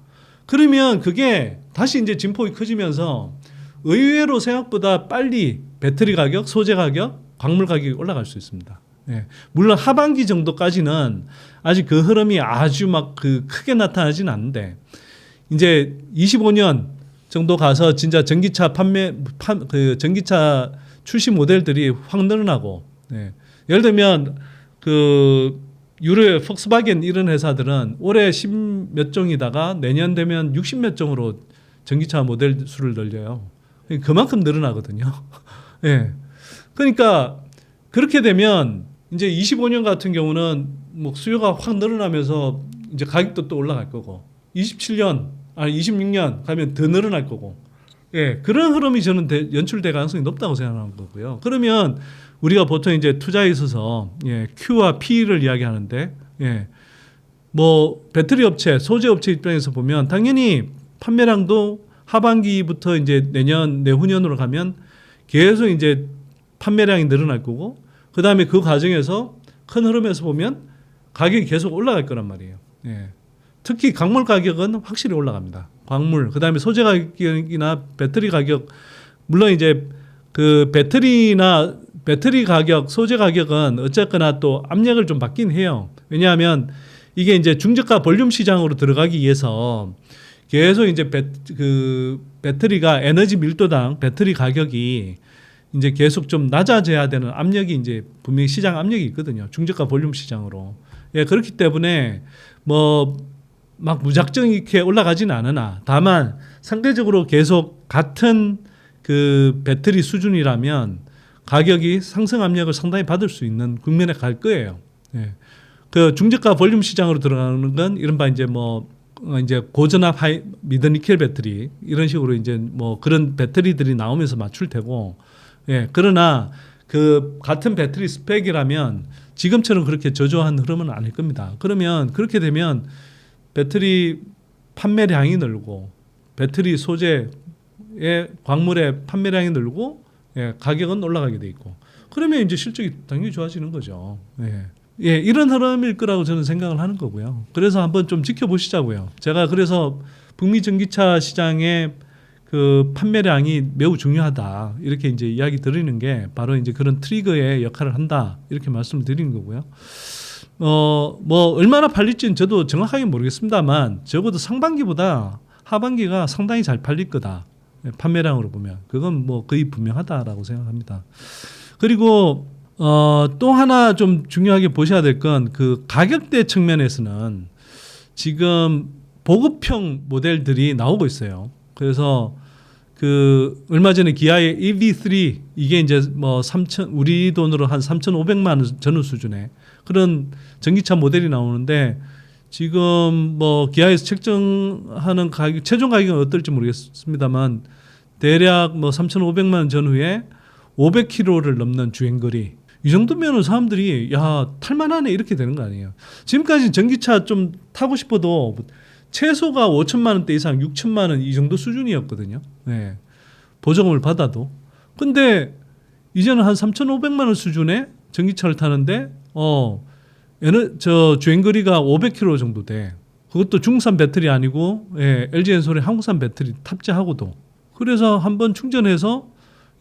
그러면 그게 다시 이제 진폭이 커지면서 의외로 생각보다 빨리 배터리 가격, 소재 가격, 광물 가격이 올라갈 수 있습니다. 예. 물론 하반기 정도까지는 아직 그 흐름이 아주 막 그 크게 나타나진 않는데 이제 25년 정도 가서 진짜 전기차 그 전기차 출시 모델들이 확 늘어나고, 예. 예를 들면 그 유럽 폭스바겐 이런 회사들은 올해 10몇 종이다가 내년 되면 60몇 종으로 전기차 모델 수를 늘려요. 그만큼 늘어나거든요. 예. 그러니까 그렇게 되면 이제 25년 같은 경우는 뭐 수요가 확 늘어나면서 이제 가격도 또 올라갈 거고 27년 아니 26년 가면 더 늘어날 거고, 예, 그런 흐름이 저는 연출될 가능성이 높다고 생각하는 거고요. 그러면 우리가 보통 이제 투자에 있어서 예, Q와 P를 이야기하는데, 예, 뭐 배터리 업체, 소재 업체 입장에서 보면 당연히 판매량도 하반기부터 이제 내후년으로 가면 계속 이제 판매량이 늘어날 거고, 그 다음에 그 과정에서 큰 흐름에서 보면 가격이 계속 올라갈 거란 말이에요. 예. 특히 광물 가격은 확실히 올라갑니다. 광물, 그 다음에 소재 가격이나 배터리 가격, 물론 이제 그 배터리 가격, 소재 가격은 어쨌거나 또 압력을 좀 받긴 해요. 왜냐하면 이게 이제 중저가 볼륨 시장으로 들어가기 위해서 계속 이제 배터리가 에너지 밀도당 배터리 가격이 이제 계속 좀 낮아져야 되는 압력이 이제 분명히 시장 압력이 있거든요. 중저가 볼륨 시장으로. 예, 그렇기 때문에 뭐 막 무작정 이렇게 올라가지는 않으나 다만 상대적으로 계속 같은 그 배터리 수준이라면 가격이 상승 압력을 상당히 받을 수 있는 국면에 갈 거예요. 예. 그 중저가 볼륨 시장으로 들어가는 건 이른바 이제 뭐 이제 고전압 미드 니켈 배터리 이런 식으로 이제 뭐 그런 배터리들이 나오면서 맞출 테고, 예, 그러나 그 같은 배터리 스펙이라면 지금처럼 그렇게 저조한 흐름은 아닐 겁니다. 그러면 그렇게 되면 배터리 판매량이 늘고 배터리 소재의 광물의 판매량이 늘고, 예, 가격은 올라가게 돼 있고, 그러면 이제 실적이 당연히 좋아지는 거죠. 예. 예, 이런 흐름일 거라고 저는 생각을 하는 거고요. 그래서 한번 좀 지켜보시자고요. 제가 그래서 북미 전기차 시장의 그 판매량이 매우 중요하다 이렇게 이제 이야기 드리는 게 바로 이제 그런 트리거의 역할을 한다 이렇게 말씀을 드리는 거고요. 뭐 얼마나 팔릴지는 저도 정확하게 모르겠습니다만 적어도 상반기보다 하반기가 상당히 잘 팔릴 거다. 판매량으로 보면 그건 뭐 거의 분명하다라고 생각합니다. 그리고 또 하나 좀 중요하게 보셔야 될 건 그 가격대 측면에서는 지금 보급형 모델들이 나오고 있어요. 그래서 그 얼마 전에 기아의 EV3 이게 이제 뭐 우리 돈으로 한 3,500만 원 전후 수준의 그런 전기차 모델이 나오는데 지금 뭐 기아에서 책정하는 가격 최종 가격은 어떨지 모르겠습니다만 대략 뭐 3,500만 원 전후에 500km를 넘는 주행거리 이 정도면은 사람들이 야 탈만하네 이렇게 되는 거 아니에요. 지금까지 전기차 좀 타고 싶어도 최소가 5천만 원대 이상 6천만 원 이 정도 수준이었거든요. 네. 보조금을 받아도. 근데 이제는 한 3,500만 원 수준의 전기차를 타는데 주행거리가 500km 정도 돼. 그것도 중국산 배터리 아니고, 예, LG엔솔의 한국산 배터리 탑재하고도. 그래서 한번 충전해서,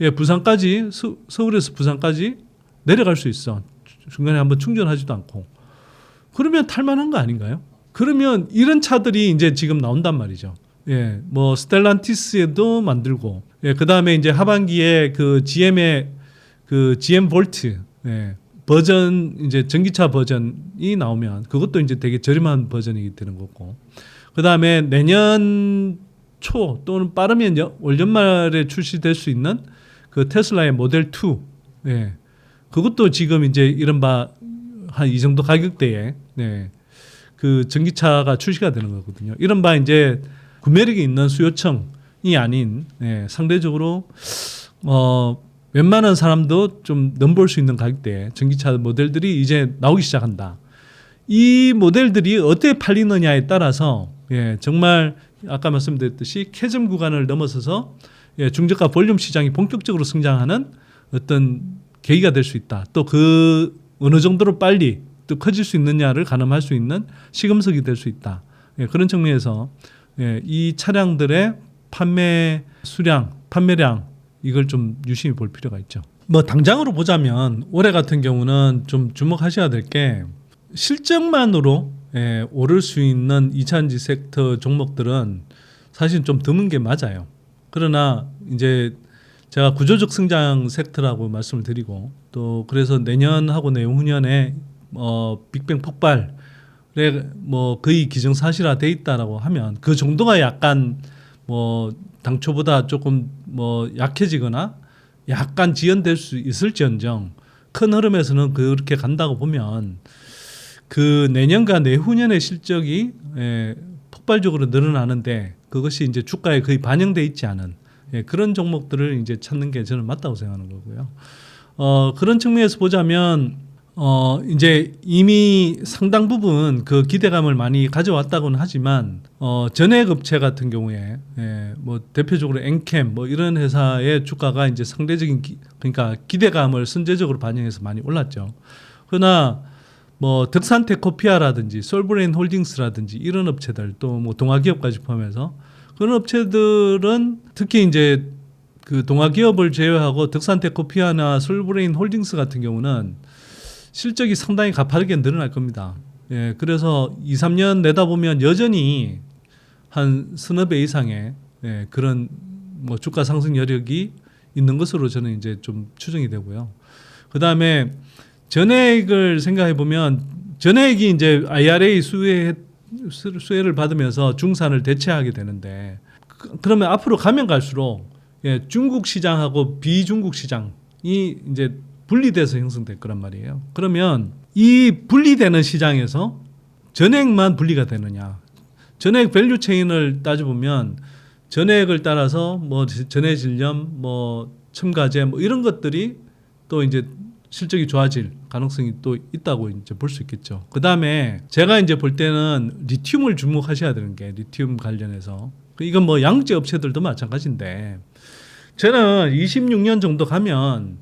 예, 부산까지 서울에서 부산까지 내려갈 수 있어. 중간에 한번 충전하지도 않고. 그러면 탈만한 거 아닌가요? 그러면 이런 차들이 이제 지금 나온단 말이죠. 예, 뭐 스텔란티스에도 만들고, 예, 그 다음에 이제 하반기에 그 GM의 그 GM 볼트, 예, 버전 이제 전기차 버전이 나오면 그것도 이제 되게 저렴한 버전이 되는 거고, 그 다음에 내년 초 또는 빠르면 올 연말에 출시될 수 있는 그 테슬라의 모델 2, 예, 그것도 지금 이제 이른바 한 이 정도 가격대에, 네, 그 전기차가 출시가 되는 거거든요. 이른바 이제 구매력이 있는 수요층이 아닌, 네, 상대적으로 웬만한 사람도 좀 넘볼 수 있는 가격대에 전기차 모델들이 이제 나오기 시작한다. 이 모델들이 어떻게 팔리느냐에 따라서, 예, 정말 아까 말씀드렸듯이 캐즘 구간을 넘어서서, 예, 중저가 볼륨 시장이 본격적으로 성장하는 어떤 계기가 될 수 있다. 또 그 어느 정도로 빨리 또 커질 수 있느냐를 가늠할 수 있는 시금석이 될 수 있다. 예, 그런 측면에서, 예, 이 차량들의 판매 수량, 판매량이 이걸 좀 유심히 볼 필요가 있죠. 뭐 당장으로 보자면 올해 같은 경우는 좀 주목하셔야 될 게 실적만으로 오를 수 있는 2차전지 섹터 종목들은 사실 좀 드문 게 맞아요. 그러나 이제 제가 구조적 성장 섹터라고 말씀을 드리고 또 그래서 내년하고 내후년에 빅뱅 폭발에 뭐 거의 기정사실화돼 있다라고 하면 그 정도가 약간 뭐 당초보다 조금 뭐 약해지거나 약간 지연될 수 있을지언정 큰 흐름에서는 그렇게 간다고 보면 그 내년과 내후년의 실적이 폭발적으로 늘어나는데 그것이 이제 주가에 거의 반영돼 있지 않은 그런 종목들을 이제 찾는 게 저는 맞다고 생각하는 거고요. 그런 측면에서 보자면 이제 이미 상당 부분 그 기대감을 많이 가져왔다고는 하지만 전액 업체 같은 경우에 뭐 대표적으로 엔캠 뭐 이런 회사의 주가가 이제 상대적인 그러니까 기대감을 선제적으로 반영해서 많이 올랐죠. 그러나 뭐 덕산테크코피아라든지 솔브레인 홀딩스라든지 이런 업체들 또 뭐 동아기업까지 포함해서 그런 업체들은 특히 이제 그 동아기업을 제외하고 덕산테크코피아나 솔브레인 홀딩스 같은 경우는 실적이 상당히 가파르게 늘어날 겁니다. 그래서 2, 3년 내다보면 여전히 한 서너 배 이상의 그런 뭐 주가 상승 여력이 있는 것으로 저는 이제 좀 추정이 되고요. 그 다음에 전액을 생각해 보면 전액이 이제 IRA 수혜를 받으면서 중산을 대체하게 되는데 그러면 앞으로 가면 갈수록 중국 시장하고 비중국 시장이 이제 분리돼서 형성될 거란 말이에요. 그러면 이 분리되는 시장에서 전액만 분리가 되느냐? 전액 밸류 체인을 따져보면 전액을 따라서 뭐 전해질염, 뭐 첨가제 뭐 이런 것들이 또 이제 실적이 좋아질 가능성이 또 있다고 이제 볼 수 있겠죠. 그 다음에 제가 이제 볼 때는 리튬을 주목하셔야 되는 게 리튬 관련해서 이건 뭐 양재 업체들도 마찬가지인데 저는 26년 정도 가면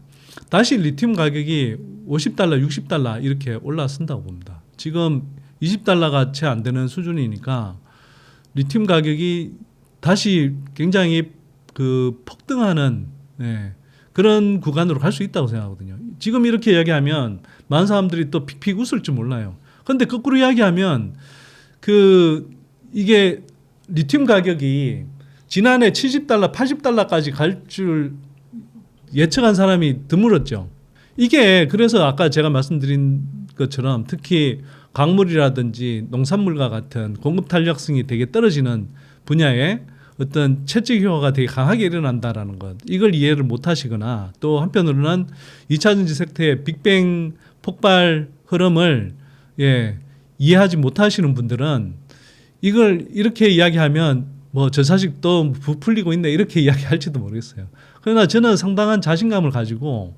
다시 리튬 가격이 $50, $60 이렇게 올라선다고 봅니다. 지금 $20가 채 안 되는 수준이니까 리튬 가격이 다시 굉장히 그 폭등하는 그런 구간으로 갈 수 있다고 생각하거든요. 지금 이렇게 이야기하면 많은 사람들이 또 픽픽 웃을 줄 몰라요. 그런데 거꾸로 이야기하면 이게 리튬 가격이 지난해 $70, $80까지 갈 줄 예측한 사람이 드물었죠. 이게 그래서 아까 제가 말씀드린 것처럼 특히 광물이라든지 농산물과 같은 공급 탄력성이 되게 떨어지는 분야에 어떤 채찍 효과가 되게 강하게 일어난다라는 것, 이걸 이해를 못 하시거나 또 한편으로는 2차전지 섹터의 빅뱅 폭발 흐름을 이해하지 못하시는 분들은 이걸 이렇게 이야기하면 뭐 저 자식 또 부풀리고 있네 이렇게 이야기할지도 모르겠어요. 그러나 저는 상당한 자신감을 가지고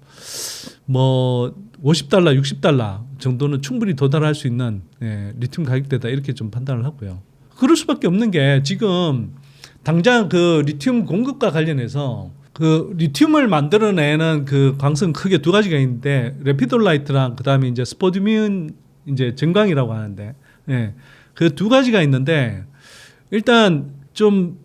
뭐 $50, $60 정도는 충분히 도달할 수 있는 리튬 가격대다 이렇게 좀 판단을 하고요. 그럴 수밖에 없는 게 지금 당장 그 리튬 공급과 관련해서 그 리튬을 만들어내는 그 광선 크게 두 가지가 있는데 레피돌라이트랑 그다음에 이제 스포디뮴 이제 전광이라고 하는데 그 두 가지가 있는데 일단 좀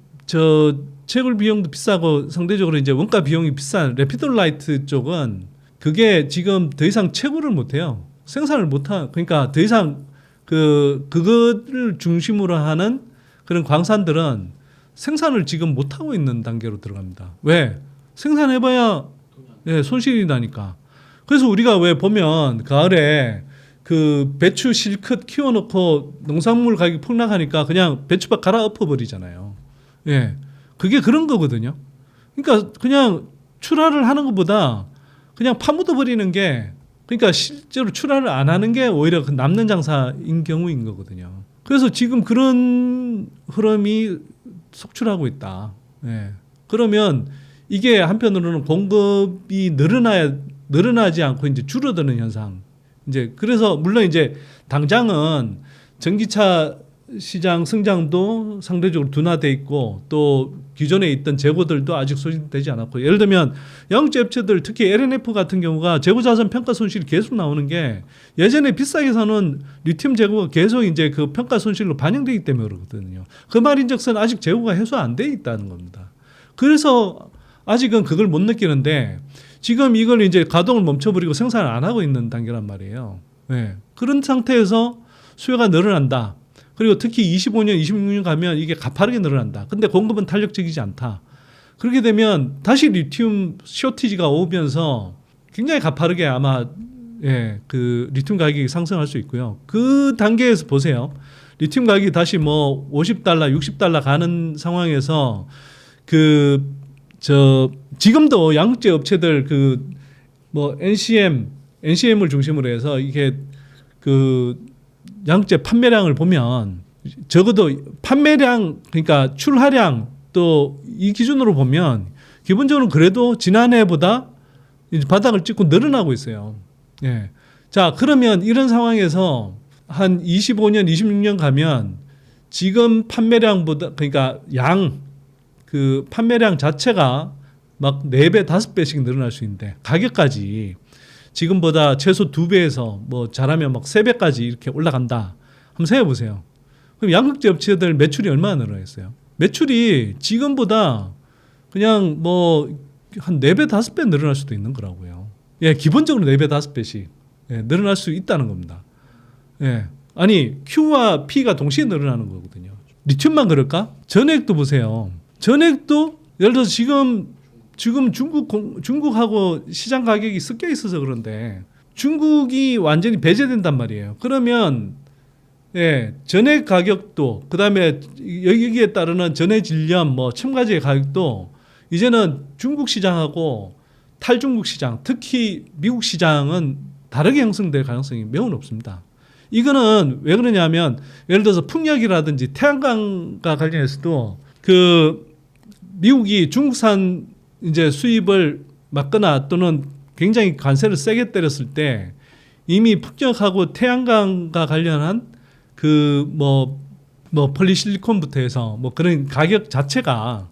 채굴 비용도 비싸고 상대적으로 이제 원가 비용이 비싼 레피돌라이트 쪽은 그게 지금 더 이상 채굴을 못 해요. 생산을 못 그러니까 더 이상 그거를 중심으로 하는 그런 광산들은 생산을 지금 못 하고 있는 단계로 들어갑니다. 왜? 생산해봐야 손실이 나니까. 그래서 우리가 왜 보면 가을에 그 배추 실컷 키워놓고 농산물 가격이 폭락하니까 그냥 배추밭 갈아엎어 버리잖아요. 그게 그런 거거든요. 그러니까 그냥 출하를 하는 것보다 그냥 파묻어 버리는 게 그러니까 실제로 출하를 안 하는 게 오히려 남는 장사인 경우인 거거든요. 그래서 지금 그런 흐름이 속출하고 있다. 그러면 이게 한편으로는 공급이 늘어나지 않고 이제 줄어드는 현상. 이제 그래서 물론 이제 당장은 전기차 시장 성장도 상대적으로 둔화돼 있고 또 기존에 있던 재고들도 아직 소진되지 않았고 예를 들면 양재 업체들 특히 LNF 같은 경우가 재고자산 평가 손실이 계속 나오는 게 예전에 비싸게 사는 리튬 재고가 계속 이제 그 평가 손실로 반영되기 때문에 그렇거든요. 그 말인즉슨 아직 재고가 해소 안 돼 있다는 겁니다. 그래서 아직은 그걸 못 느끼는데 지금 이걸 이제 가동을 멈춰버리고 생산을 안 하고 있는 단계란 말이에요. 네. 그런 상태에서 수요가 늘어난다. 그리고 특히 25년, 26년 가면 이게 가파르게 늘어난다. 근데 공급은 탄력적이지 않다. 그렇게 되면 다시 리튬 쇼티지가 오면서 굉장히 가파르게 아마 그 리튬 가격이 상승할 수 있고요. 그 단계에서 보세요. 리튬 가격이 다시 뭐 $50, $60 가는 상황에서 지금도 양극재 업체들 뭐 NCM을 중심으로 해서 이게 양극재 판매량을 보면 적어도 판매량 그러니까 출하량 또 이 기준으로 보면 기본적으로 그래도 지난해보다 이제 바닥을 찍고 늘어나고 있어요. 예. 자, 그러면 이런 상황에서 한 25년, 26년 가면 지금 판매량보다 그러니까 판매량 자체가 막 4배, 5배씩 늘어날 수 있는데 가격까지 지금보다 최소 2배에서 뭐 잘하면 막 3배까지 이렇게 올라간다. 한번 생각해 보세요. 그럼 양극재 업체들 매출이 얼마나 늘어났어요? 매출이 지금보다 그냥 뭐 한 4배, 5배 늘어날 수도 있는 거라고요. 예, 기본적으로 4배, 5배씩 늘어날 수 있다는 겁니다. 예. 아니, Q와 P가 동시에 늘어나는 거거든요. 리튬만 그럴까? 전액도 보세요. 전액도 예를 들어서 지금 중국하고 시장 가격이 섞여 있어서 그런데 중국이 완전히 배제된단 말이에요. 그러면 전액 가격도 그다음에 여기에 따르는 전해 질염 뭐 첨가제 가격도 이제는 중국 시장하고 탈중국 시장, 특히 미국 시장은 다르게 형성될 가능성이 매우 높습니다. 이거는 왜 그러냐면 예를 들어서 풍력이라든지 태양광과 관련해서도 미국이 중국산 이제 수입을 막거나 또는 굉장히 관세를 세게 때렸을 때 이미 풍력하고 태양광과 관련한 폴리실리콘부터 해서 뭐 그런 가격 자체가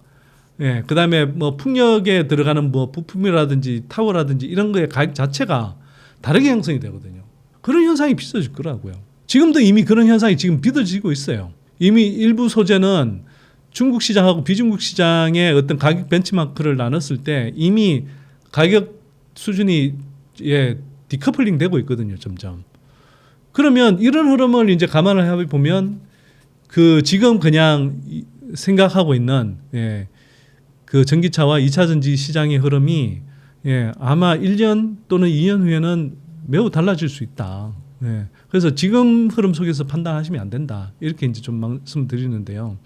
그다음에 뭐 풍력에 들어가는 뭐 부품이라든지 타워라든지 이런 거의 가격 자체가 다르게 형성이 되거든요. 그런 현상이 빚어질 거라고요. 지금도 이미 그런 현상이 지금 빚어지고 있어요. 이미 일부 소재는 중국 시장하고 비중국 시장의 어떤 가격 벤치마크를 나눴을 때 이미 가격 수준이 디커플링 되고 있거든요, 점점. 그러면 이런 흐름을 이제 감안을 해보면 지금 그냥 생각하고 있는 전기차와 2차 전지 시장의 흐름이 아마 1년 또는 2년 후에는 매우 달라질 수 있다. 그래서 지금 흐름 속에서 판단하시면 안 된다. 이렇게 이제 좀 말씀드리는데요.